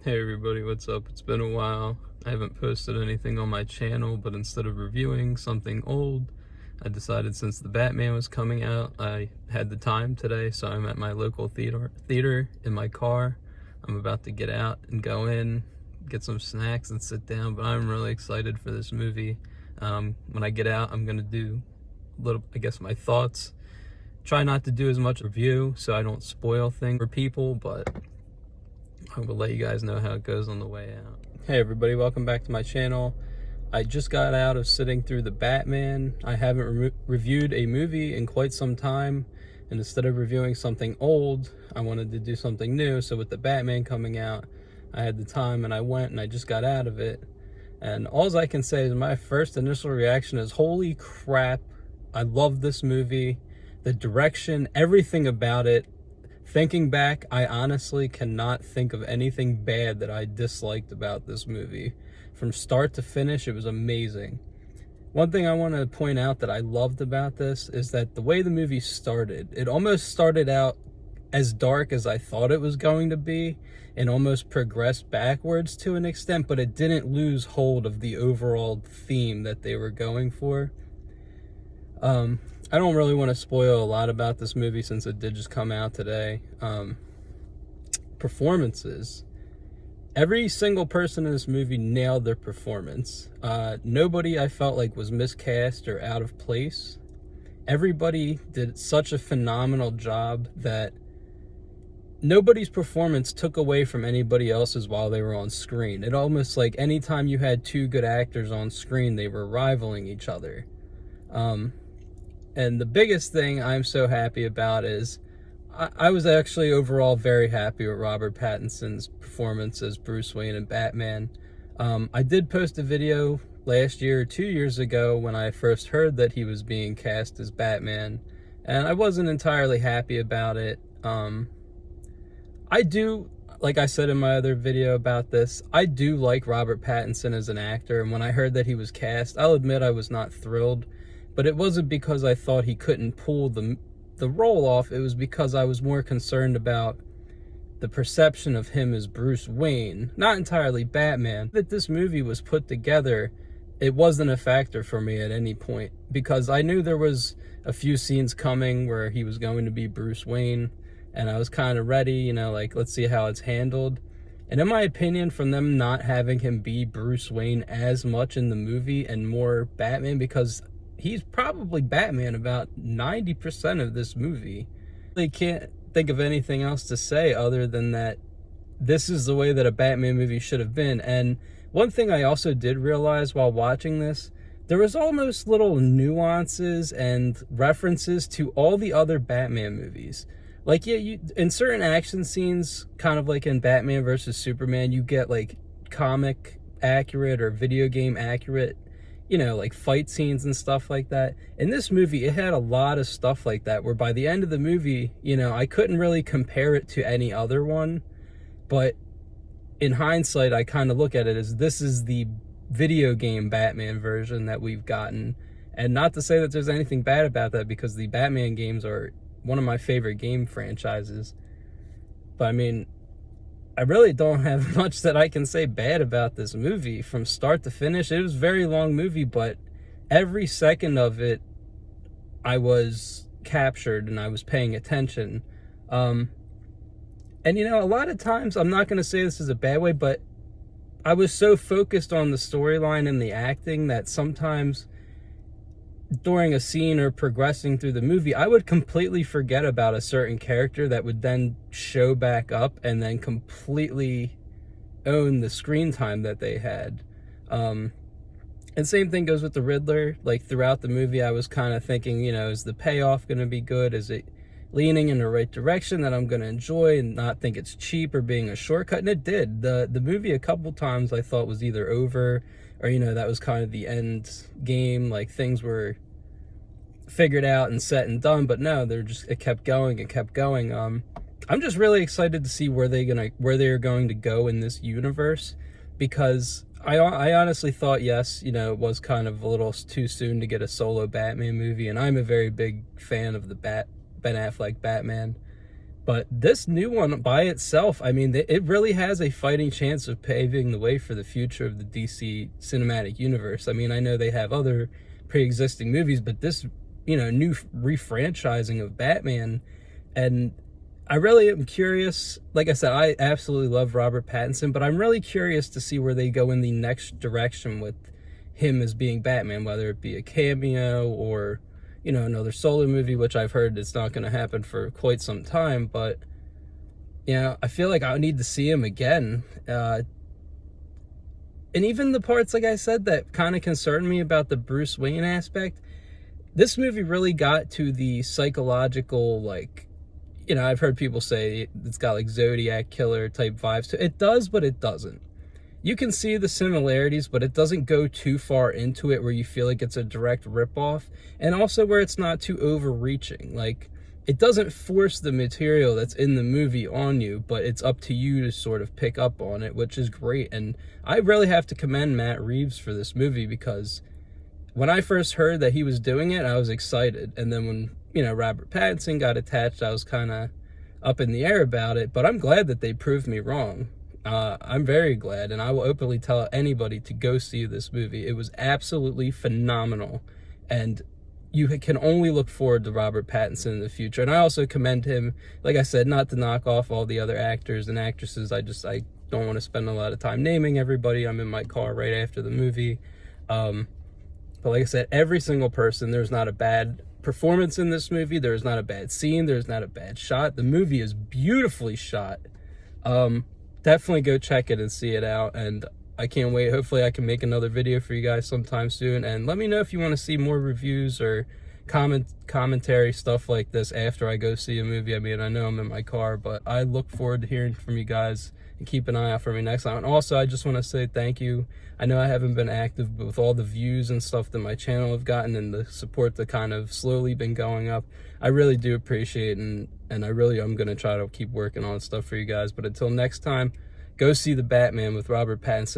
Hey everybody, what's up? It's been a while. I haven't posted anything on my channel, but instead of reviewing something old, I decided since the Batman was coming out, I had the time today, so I'm at my local theater in my car. I'm about to get out and go in, get some snacks and sit down, but I'm really excited for this movie. When I get out, I'm gonna do my thoughts. Try not to do as much review so I don't spoil things for people, but I will let you guys know how it goes on the way out. Hey everybody, welcome back to my channel. I just got out of sitting through the Batman. I haven't reviewed a movie in quite some time, and instead of reviewing something old, I wanted to do something new. So with the Batman coming out, I had the time and I went and I just got out of it. And all I can say is my first initial reaction is, holy crap, I love this movie. The direction, everything about it. Thinking back, I honestly cannot think of anything bad that I disliked about this movie. From start to finish, it was amazing. One thing I want to point out that I loved about this is that the way the movie started, it almost started out as dark as I thought it was going to be and almost progressed backwards to an extent, but it didn't lose hold of the overall theme that they were going for. I don't really want to spoil a lot about this movie since it did just come out today. Performances. Every single person in this movie nailed their performance. Nobody I felt like was miscast or out of place. Everybody did such a phenomenal job that nobody's performance took away from anybody else's while they were on screen. It almost like anytime you had two good actors on screen, they were rivaling each other. And the biggest thing I'm so happy about is I was actually overall very happy with Robert Pattinson's performance as Bruce Wayne and Batman. I did post a video last year or 2 years ago when I first heard that he was being cast as Batman, and I wasn't entirely happy about it. I do, like I said in my other video about this, I do like Robert Pattinson as an actor, and when I heard that he was cast, I'll admit I was not thrilled. But it wasn't because I thought he couldn't pull the role off. It was because I was more concerned about the perception of him as Bruce Wayne, not entirely Batman. That this movie was put together, it wasn't a factor for me at any point, because I knew there was a few scenes coming where he was going to be Bruce Wayne, and I was kind of ready, you know, like, let's see how it's handled. And in my opinion, from them not having him be Bruce Wayne as much in the movie and more Batman, because he's probably Batman about 90% of this movie. They can't think of anything else to say other than that this is the way that a Batman movie should have been. And one thing I also did realize while watching this, there was almost little nuances and references to all the other Batman movies. Like, yeah, in certain action scenes, kind of like in Batman versus Superman, you get like comic accurate or video game accurate, you know, like fight scenes and stuff like that. In this movie, it had a lot of stuff like that, where by the end of the movie, you know, I couldn't really compare it to any other one. But in hindsight, I kind of look at it as this is the video game Batman version that we've gotten. And not to say that there's anything bad about that, because the Batman games are one of my favorite game franchises. But I mean, I really don't have much that I can say bad about this movie from start to finish. It was a very long movie, but every second of it, I was captured and I was paying attention. And you know, a lot of times, I'm not going to say this is a bad way, but I was so focused on the storyline and the acting that sometimes during a scene or progressing through the movie, I would completely forget about a certain character that would then show back up and then completely own the screen time that they had. And same thing goes with the Riddler. Like, throughout the movie, I was kind of thinking, you know, is the payoff going to be good? Is it leaning in the right direction that I'm going to enjoy and not think it's cheap or being a shortcut? And it did. The movie a couple times I thought was either over, or, you know, that was kind of the end game, like things were figured out and set and done. But no, it kept going and kept going. I'm just really excited to see where they're going to go in this universe, because I honestly thought, yes, you know, it was kind of a little too soon to get a solo Batman movie, and I'm a very big fan of the Ben Affleck Batman. But this new one by itself, I mean, it really has a fighting chance of paving the way for the future of the DC cinematic universe. I mean, I know they have other pre-existing movies, but this, new refranchising of Batman, and I really am curious. Like I said, I absolutely love Robert Pattinson, but I'm really curious to see where they go in the next direction with him as being Batman, whether it be a cameo or another solo movie, which I've heard it's not going to happen for quite some time. But I feel like I need to see him again. And even the parts, like I said, that kind of concerned me about the Bruce Wayne aspect, this movie really got to the psychological, like, I've heard people say it's got like Zodiac killer type vibes to it. It does, but it doesn't. You can see the similarities, but it doesn't go too far into it where you feel like it's a direct ripoff, and also where it's not too overreaching. Like, it doesn't force the material that's in the movie on you, but it's up to you to sort of pick up on it, which is great. And I really have to commend Matt Reeves for this movie, because when I first heard that he was doing it, I was excited. And then when, Robert Pattinson got attached, I was kind of up in the air about it, but I'm glad that they proved me wrong. I'm very glad, and I will openly tell anybody to go see this movie. It was absolutely phenomenal, and you can only look forward to Robert Pattinson in the future. And I also commend him, like I said, not to knock off all the other actors and actresses. I don't want to spend a lot of time naming everybody. I'm in my car right after the movie. But like I said, every single person, there's not a bad performance in this movie. There's not a bad scene. There's not a bad shot. The movie is beautifully shot. Definitely go check it and see it out, and I can't wait. Hopefully I can make another video for you guys sometime soon, and let me know if you want to see more reviews or commentary stuff like this after I go see a movie. I mean, I know I'm in my car, but I look forward to hearing from you guys, and keep an eye out for me next time. And also, I just want to say thank you. I know I haven't been active, but with all the views and stuff that my channel have gotten and the support that kind of slowly been going up, I really do appreciate it, and I really am going to try to keep working on stuff for you guys. But until next time, go see The Batman with Robert Pattinson.